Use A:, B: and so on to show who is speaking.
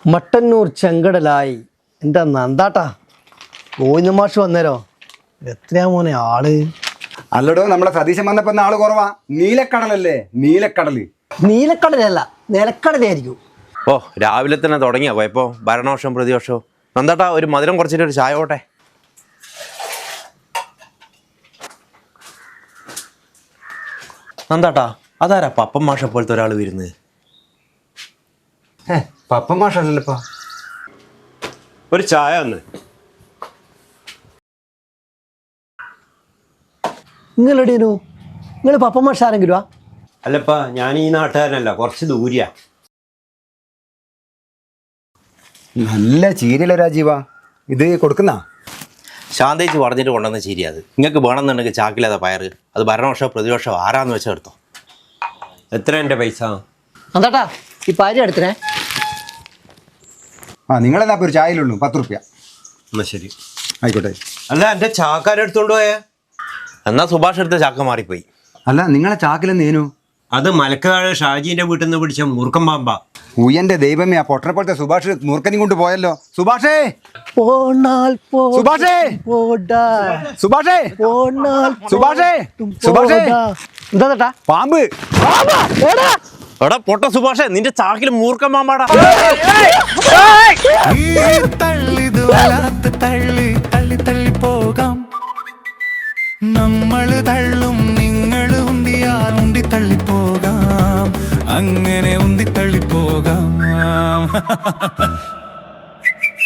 A: മട്ടന്നൂർ ചെങ്കടലായി എൻ്റെ നന്ദാട്ടാ ഗോവിന്ദ മാഷ് വന്നേരോ. എത്രയാ മോനെ ആള്?
B: അല്ലടോ, നമ്മളെ സതീശൻ വന്നപ്പോ ആള് കുറവാ. നീലക്കടലല്ലേ? നീലക്കടലല്ല,
A: നിലക്കടലായിരിക്കും.
C: ഓ, രാവിലെ തന്നെ തുടങ്ങിയാ പോയപ്പോ ഭരണവർഷം പ്രതിവർഷവും. നന്ദാട്ടാ, ഒരു മധുരം കുറച്ചിട്ട് ഒരു ചായ പോട്ടെ. നന്ദാട്ടാ, അതാരാ പപ്പൻ മാഷ പോലത്തെ ഒരാൾ വരുന്നത്?
B: പപ്പൻ മാഷല്ലപ്പാ.
C: ഒരു ചായ ഒന്ന്.
A: നിങ്ങളെടീനു? നിങ്ങൾ പപ്പൻ മാഷ് ആരെങ്കിലും?
C: അല്ലപ്പാ, ഞാൻ ഈ നാട്ടുകാരനല്ല, കുറച്ച് ദൂരെയാ.
B: നല്ല ചീരല രാജീവാ. ഇത് കൊടുക്കുന്ന
C: ശാന്തേച്ച് പറഞ്ഞിട്ട് കൊണ്ടുവന്ന ചീരി. അത് നിങ്ങൾക്ക് വേണമെന്നുണ്ടെങ്കിൽ ചാക്കില്ലാതെ പയറ്. അത് ഭരണവർഷം പ്രതിവർഷം ആരാന്ന് വെച്ചാൽ എടുത്തോ. എത്ര എൻ്റെ പൈസ?
A: നന്ദാട്ടാ, ഈ പാരി എടുത്തിനെ.
B: നിങ്ങളെന്നാ ഒരു ചായയിലുള്ളൂ 10 റുപ്യ.
C: എന്നാ ശരി,
B: ആയിക്കോട്ടെ.
C: അല്ല, എൻ്റെ ചാക്കാരെടുത്തോണ്ട് പോയേ? എന്നാ സുഭാഷ് എടുത്ത ചാക്ക മാറിപ്പോയി.
B: അല്ല, നിങ്ങളെ ചാക്കിലെന്നേനു?
C: അത് മലക്കാട് ഷാജീന്റെ വീട്ടിൽ നിന്ന് പിടിച്ച മൂർഖൻ പാമ്പാ.
B: ഉയ്യന്റെ ദൈവമേ, ആ പൊട്ടനെ പോലത്തെ സുഭാഷ് മൂർഖനും കൊണ്ട് പോയല്ലോ. സുഭാഷേ,
A: സുഭാഷേ,
B: സുഭാഷേ, സുഭാഷേ,
A: എന്താ
B: പാമ്പ്.
C: എടാ പൊട്ട സുഭാഷേ, നിന്റെ ചാക്കിൽ മൂർഖൻ പാമ്പാടാ.
D: നമ്മള് തള്ളും നിങ്ങൾ ഉന്തിയാൽ ഉന്തി തള്ളിപ്പോകാം, അങ്ങനെ ഉന്തി തള്ളിപ്പോകാം.